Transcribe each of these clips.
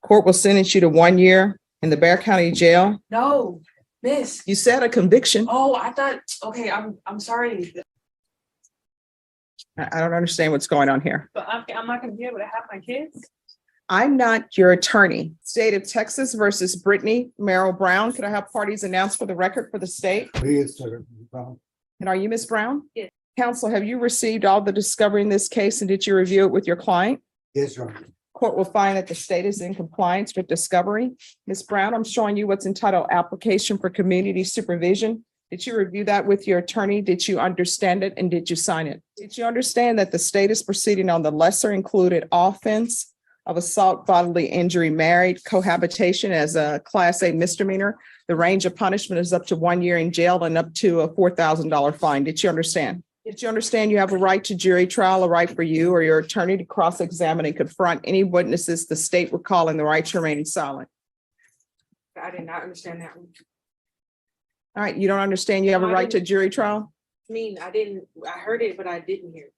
Court will sentence you to 1 year in the Bear County Jail. No, miss. You said a conviction. Oh, I thought, okay, I'm sorry, I don't understand what's going on here. but I'm not gonna be able to have my kids. I'm not your attorney. State of Texas versus Brittany Merrill Brown. Could I have parties announced for the record for the state? Please, Mr. Brown. And are you Ms. Brown? Yes. Counsel, have you received all the discovery in this case and did you review it with your client? Yes, Your Honor. Court will find that the state is in compliance with discovery. Ms. Brown, I'm showing you what's entitled application for community supervision. Did you review that with your attorney? Did you understand it and did you sign it? Did you understand that the state is proceeding on the lesser included offense of assault, bodily injury, married cohabitation as a Class A misdemeanor? The range of punishment is up to 1 year in jail and up to a $4,000 fine. Did you understand? Did you understand you have a right to jury trial, a right for you or your attorney to cross-examine and confront any witnesses the state would call in the right to remain silent? I did not understand that one. All right, you don't understand you have a right to jury trial? I heard it, but I didn't hear it.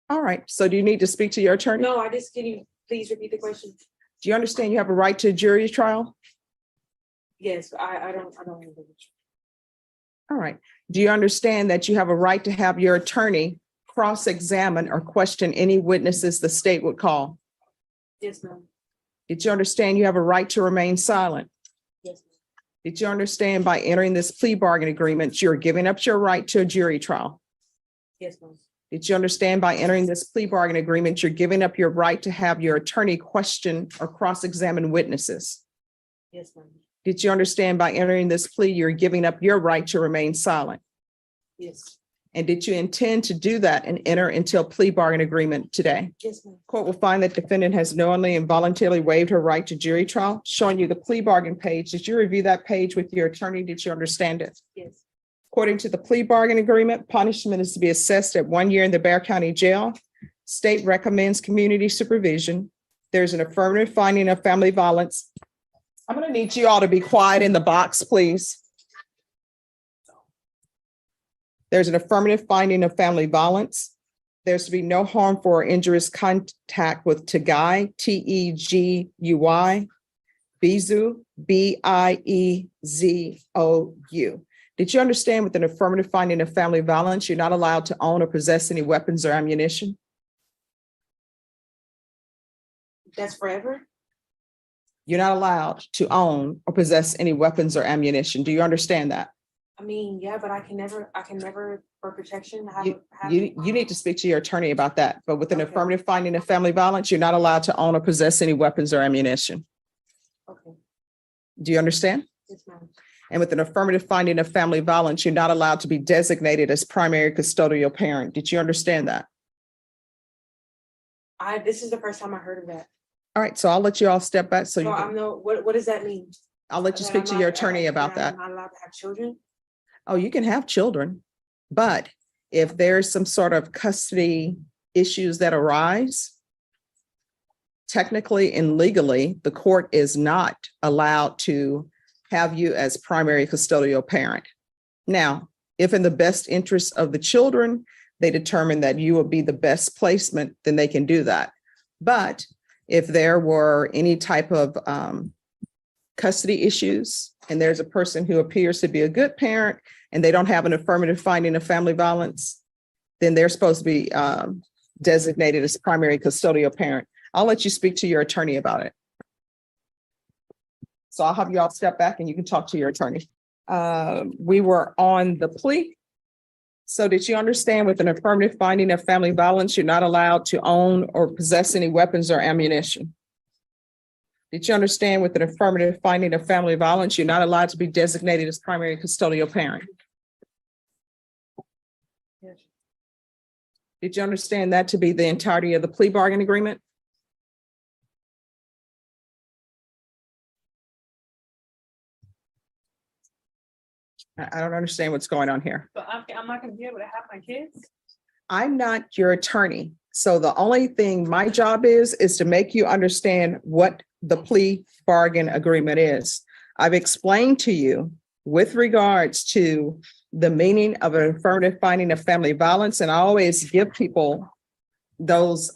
All right, so do you need to speak to your attorney? No, can you please repeat the question? Do you understand you have a right to jury trial? Yes, I don't. All right. Do you understand that you have a right to have your attorney cross-examine or question any witnesses the state would call? Yes, ma'am. Did you understand you have a right to remain silent? Yes, ma'am. Did you understand by entering this plea bargain agreement, you're giving up your right to a jury trial? Yes, ma'am. Did you understand by entering this plea bargain agreement, you're giving up your right to have your attorney question or cross-examine witnesses? Yes, ma'am. Did you understand by entering this plea, you're giving up your right to remain silent? Yes. And did you intend to do that and enter into a plea bargain agreement today? Yes, ma'am. Court will find that defendant has knowingly and voluntarily waived her right to jury trial, showing you the plea bargain page. Did you review that page with your attorney? Did you understand it? Yes. According to the plea bargain agreement, punishment is to be assessed at 1 year in the Bear County Jail. State recommends community supervision. There's an affirmative finding of family violence. I'm going to need you all to be quiet in the box, please. There's an affirmative finding of family violence. There's to be no harmful or injurious contact with Tegui, Tegui, Bizu, Biezou. Did you understand with an affirmative finding of family violence, you're not allowed to own or possess any weapons or ammunition? That's forever? You're not allowed to own or possess any weapons or ammunition. Do you understand that? I mean, yeah, but I can never for protection You need to speak to your attorney about that. But with an Okay. affirmative finding of family violence, you're not allowed to own or possess any weapons or ammunition. Okay. Do you understand? Yes, ma'am. And with an affirmative finding of family violence, you're not allowed to be designated as primary custodial parent. Did you understand that? This is the first time I heard of that. All right, so I'll let you all step back. So So I'm no, what does that mean? I'll let you That speak I'm to not- your attorney about that. I'm not allowed to have children? Oh, you can have children, but if there's some sort of custody issues that arise, technically and legally, the court is not allowed to have you as primary custodial parent. Now, if in the best interest of the children, they determine that you will be the best placement, then they can do that. But if there were any type of custody issues, and there's a person who appears to be a good parent and they don't have an affirmative finding of family violence, then they're supposed to be designated as primary custodial parent. I'll let you speak to your attorney about it. So I'll have you all step back and you can talk to your attorney. We were on the plea. So did you understand with an affirmative finding of family violence, you're not allowed to own or possess any weapons or ammunition? Did you understand with an affirmative finding of family violence, you're not allowed to be designated as primary custodial parent? Yes. Did you understand that to be the entirety of the plea bargain agreement? I don't understand what's going on here. But I'm not gonna be able to have my kids? I'm not your attorney. So the only thing my job is to make you understand what the plea bargain agreement is. I've explained to you with regards to the meaning of an affirmative finding of family violence, and I always give people those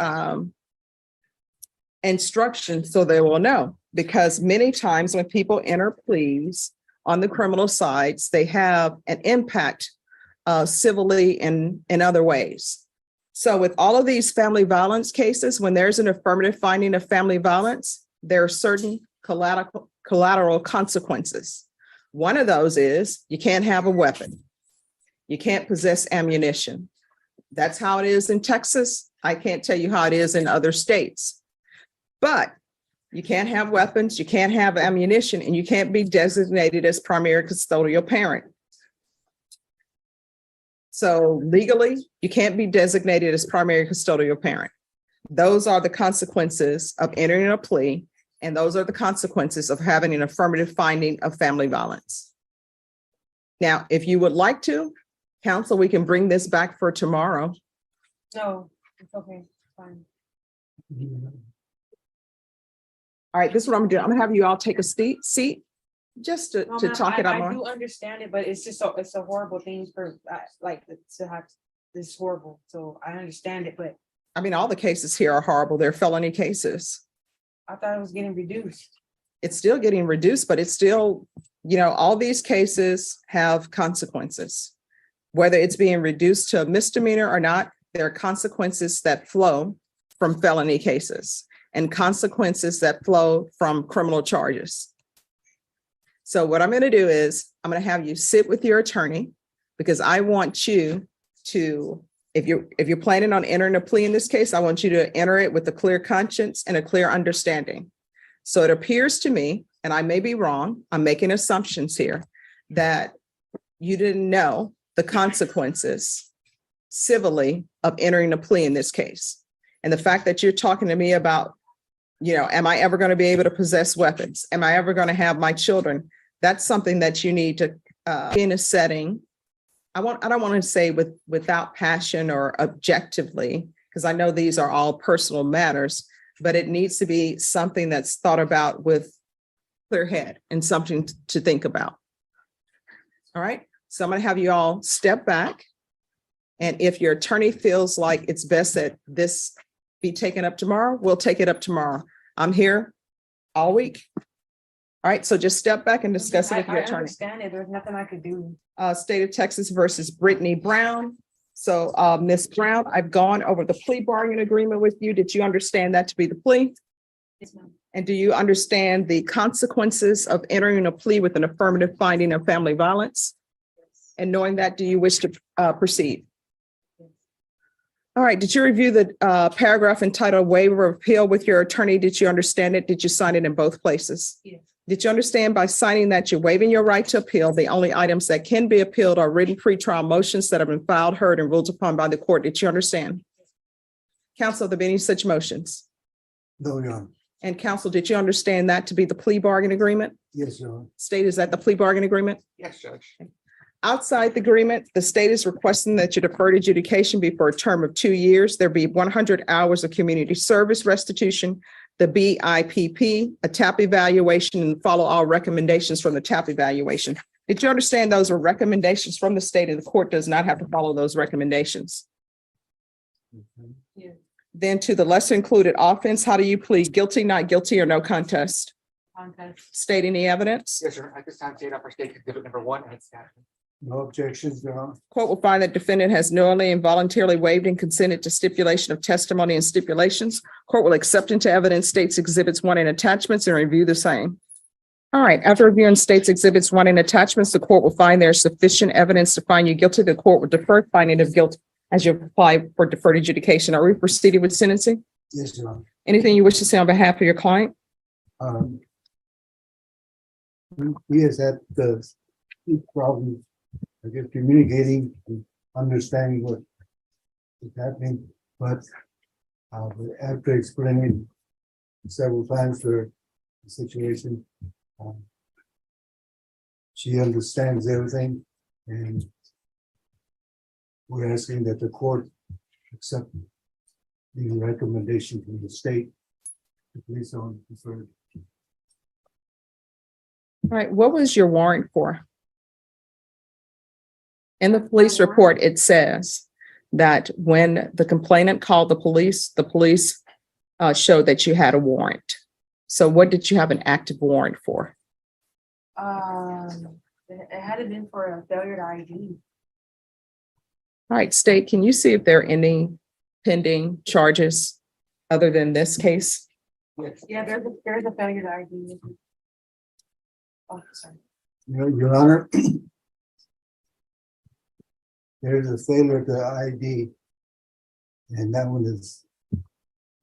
instructions so they will know. Because many times when people enter pleas on the criminal sides, they have an impact civilly and in other ways. So with all of these family violence cases, when there's an affirmative finding of family violence, there are certain collateral consequences. One of those is you can't have a weapon. You can't possess ammunition. That's how it is in Texas. I can't tell you how it is in other states. But you can't have weapons, you can't have ammunition, and you can't be designated as primary custodial parent. So legally, you can't be designated as primary custodial parent. Those are the consequences of entering a plea, and those are the consequences of having an affirmative finding of family violence. Now, if you would like to, counsel, we can bring this back for tomorrow. No, it's okay, fine. All right, this is what I'm gonna do. I'm gonna have you all take a seat just to No, ma'am, talk it out I more. do understand it, but it's just so, it's a horrible thing for, like, to have, this is horrible, so I understand it, but I mean, all the cases here are horrible. They're felony cases. I thought it was getting reduced. It's still getting reduced, but it's still, all these cases have consequences. Whether it's being reduced to a misdemeanor or not, there are consequences that flow from felony cases and consequences that flow from criminal charges. So what I'm going to do is I'm going to have you sit with your attorney, because I want you to, if you're planning on entering a plea in this case, I want you to enter it with a clear conscience and a clear understanding. So it appears to me, and I may be wrong, I'm making assumptions here, that you didn't know the consequences civilly of entering a plea in this case. And the fact that you're talking to me about, am I ever going to be able to possess weapons? Am I ever going to have my children? That's something that you need to be in a setting. I don't want to say without passion or objectively, because I know these are all personal matters, but it needs to be something that's thought about with clear head and something to think about. All right. So I'm going to have you all step back. And if your attorney feels like it's best that this be taken up tomorrow, we'll take it up tomorrow. I'm here all week. All right, so just step back and discuss it with your I attorney. understand it, there's nothing I could do. State of Texas versus Brittany Brown. So Ms. Brown, I've gone over the plea bargaining agreement with you. Did you understand that to be the plea? Yes, ma'am. And do you understand the consequences of entering a plea with an affirmative finding of family violence? Yes. And knowing that, do you wish to proceed? Yes. All right, did you review the paragraph entitled waiver of appeal with your attorney? Did you understand it? Did you sign it in both places? Yes. Did you understand by signing that you're waiving your right to appeal? The only items that can be appealed are written pretrial motions that have been filed, heard, and ruled upon by the court. Did you understand? Counsel, have there been any such motions? No, Your Honor. And counsel, did you understand that to be the plea bargain agreement? Yes, Your Honor. State, is that the plea bargain agreement? Yes, Judge. Outside the agreement, the state is requesting that your deferred adjudication be for a term of 2 years. There be 100 hours of community service restitution, the BIPP, a TAP evaluation, and follow all recommendations from the TAP evaluation. Did you understand those are recommendations from the state and the court does not have to follow those recommendations? Yeah. Then to the lesser included offense, how do you plead? Guilty, not guilty, or no contest? Contest. State any evidence? Yes, sir. At this time, data for state exhibit number 1 and its attachment. No objections, Your Honor. Court will find that defendant has knowingly and voluntarily waived and consented to stipulation of testimony and stipulations. Court will accept into evidence states exhibits 1 and attachments and review the same. All right, after reviewing states exhibits 1 and attachments, the court will find there is sufficient evidence to find you guilty. The court will defer finding of guilt as you apply for deferred adjudication. Are we proceeding with sentencing? Yes, Your Honor. Anything you wish to say on behalf of your client? He has had the problems, I guess, communicating and understanding what is happening, but after explaining several times for the situation, she understands everything, and we're asking that the court accept the recommendation from the state to place on deferred. All right, what was your warrant for? In the police report, it says that when the complainant called the police showed that you had a warrant. So what did you have an active warrant for? It hadn't been for a failure to ID. All right, State, can you see if there are any pending charges other than this case? Yeah, there's a failure to ID. Oh, sorry. Your Honor. There's a failure to ID. And that one is,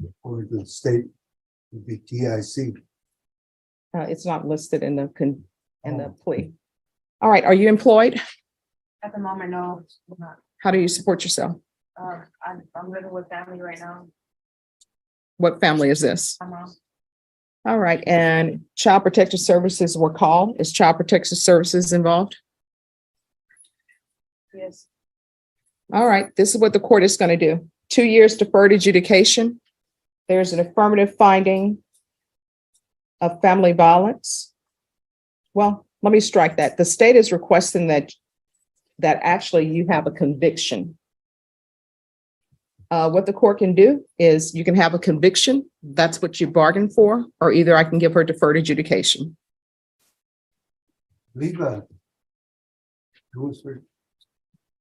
according to the state, would be TIC. It's not listed in the plea. All right, are you employed? At the moment, no, I'm not. How do you support yourself? I'm living with family right now. What family is this? My mom. All right, and Child Protective Services were called. Is Child Protective Services involved? Yes. All right, this is what the court is going to do. 2 years deferred adjudication. There's an affirmative finding of family violence. Well, let me strike that. The state is requesting that actually you have a conviction. What the court can do is you can have a conviction. That's what you bargained for, or either I can give her deferred adjudication. Leave it was for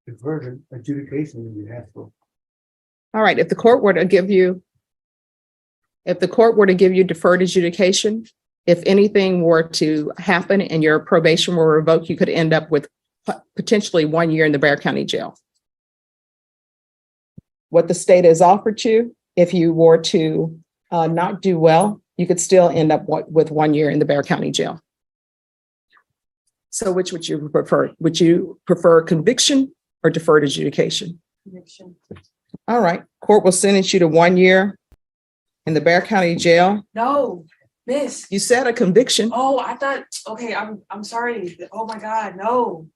deferred adjudication you have for. All right, if the court were to give you deferred adjudication, if anything were to happen and your probation were revoked, you could end up with potentially 1 year in the Bexar County Jail. What the state has offered you, if you were to not do well, you could still end up with 1 year in the Bexar County Jail. So which would you prefer? Would you prefer conviction or deferred adjudication? Conviction. All right, court will sentence you to 1 year in the Bexar County Jail. No, miss. You said a conviction. Oh, I thought, okay, I'm sorry. Oh my God, no.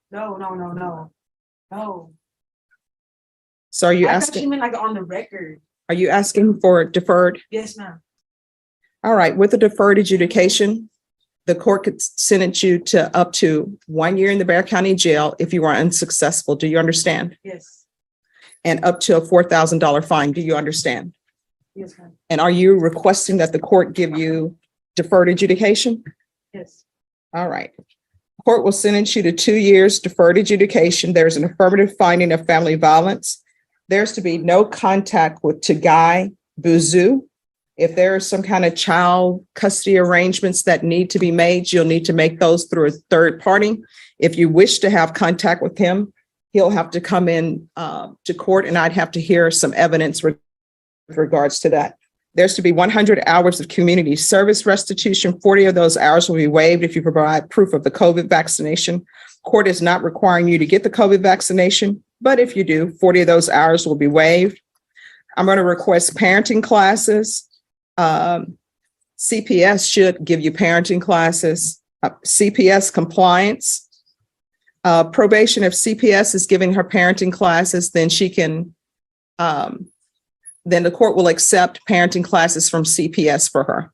So are you I thought asking? you meant like on the record. Are you asking for deferred? Yes, ma'am. All right, with the deferred adjudication, the court could sentence you to up to 1 year in the Bexar County Jail if you are unsuccessful. Do you understand? Yes. And up to a $4,000 fine. Do you understand? Yes, ma'am. And are you requesting that the court give you deferred adjudication? Yes. All right. Court will sentence you to 2 years deferred adjudication. There's an affirmative finding of family violence. There's to be no contact with Tagai Buzu. If there are some kind of child custody arrangements that need to be made, you'll need to make those through a third party. If you wish to have contact with him, he'll have to come in to court, and I'd have to hear some evidence with regards to that. There's to be 100 hours of community service restitution. 40 of those hours will be waived if you provide proof of the COVID vaccination. Court is not requiring you to get the COVID vaccination, but if you do, 40 of those hours will be waived. I'm going to request parenting classes. CPS should give you parenting classes, CPS compliance. Probation, if CPS is giving her parenting classes, then she can, then the court will accept parenting classes from CPS for her.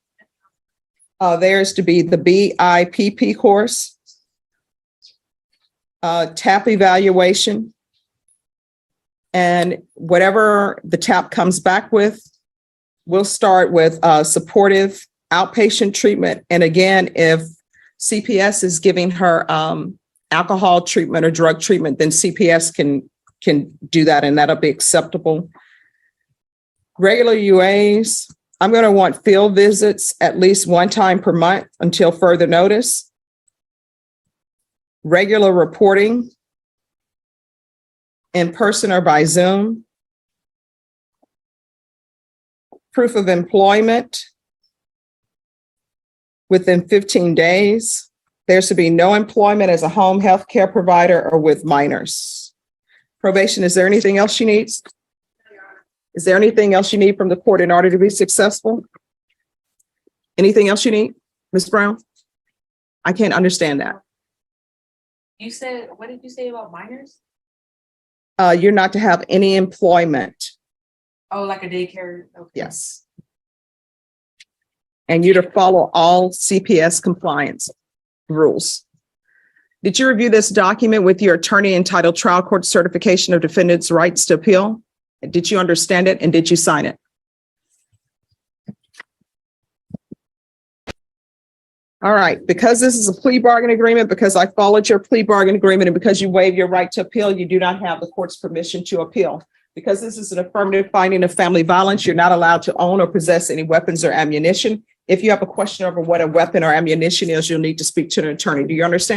There's to be the BIPP course, TAP evaluation, and whatever the TAP comes back with, we'll start with supportive outpatient treatment. And again, if CPS is giving her alcohol treatment or drug treatment, then CPS can do that, and that'll be acceptable. Regular UAs, I'm going to want field visits at least one time per month until further notice. Regular reporting in person or by Zoom. Proof of employment within 15 days. There should be no employment as a home health care provider or with minors. Probation, is there anything else she needs? Is there anything else you need from the court in order to be successful? Anything else you need, Ms. Brown? I can't understand that. You said, what did you say about minors? You're not to have any employment. Oh, like a daycare. Okay. Yes. And you're to follow all CPS compliance rules. Did you review this document with your attorney entitled Trial Court Certification of Defendant's Rights to Appeal? Did you understand it and did you sign it? All right, because this is a plea bargain agreement, because I followed your plea bargain agreement, and because you waive your right to appeal, you do not have the court's permission to appeal. Because this is an affirmative finding of family violence, you're not allowed to own or possess any weapons or ammunition. If you have a question over what a weapon or ammunition is, you'll need to speak to an attorney. Do you understand?